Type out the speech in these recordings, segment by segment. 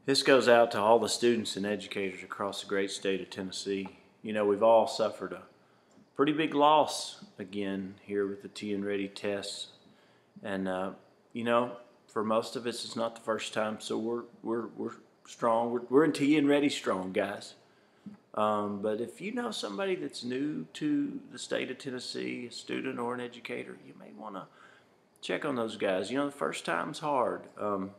This goes out to all the students and educators across the great state of Tennessee. You know, we've all suffered a pretty big loss again here with the TNReady tests. And, you know, for most of us, it's not the first time, so we're strong. We're in TNReady strong, guys. But if you know somebody that's new to the state of Tennessee, a student or an educator, you may want to check on those guys. You know, the first time's hard, and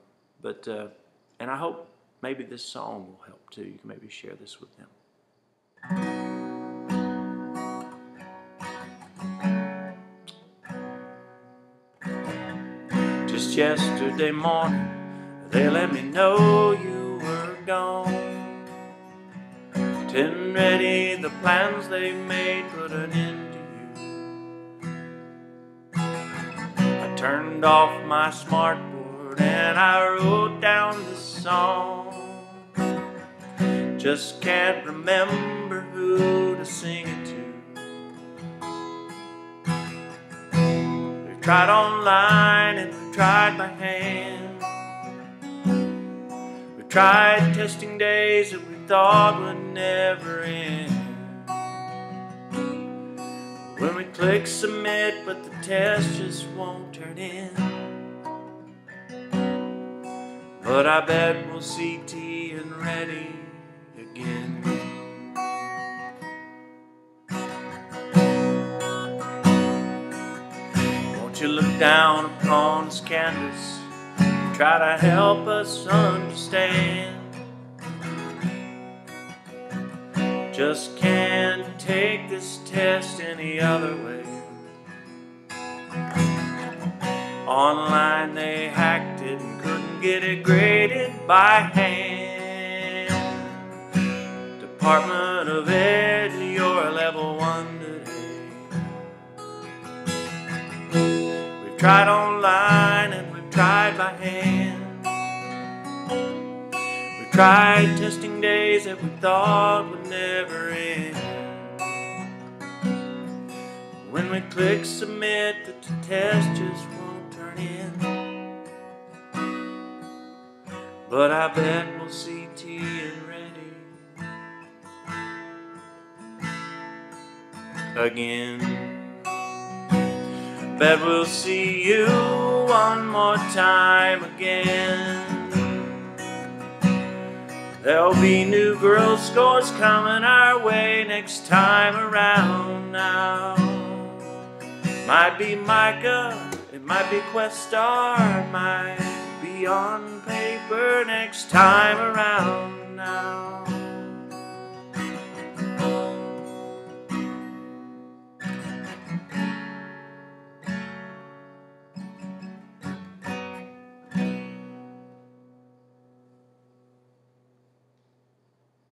I hope maybe this song will help too. You can maybe share this with them. Just yesterday morning, they let me know you were gone. TNReady, the plans they made put an end to you. I turned off my smartboard and I wrote down this song. Just can't remember who to sing it to. We've tried online and we've tried by hand. We've tried testing days that we thought would never end. When we click submit, but the test just won't turn in. But I bet we'll see TNReady again. Won't you look down upon this canvas and try to help us understand? Just can't take this test any other way. Online they hacked it and couldn't get it graded by hand. Department of Ed, you're a level 1 today. We've tried online and we've tried by hand. We've tried testing days that we thought would never end. When we click submit, the test just won't turn in. But I bet we'll see TNReady again. Bet we'll see you one more time again. There'll be new girl scores coming our way next time around now. Might be Micah, it might be Questar, might be on paper next time around now.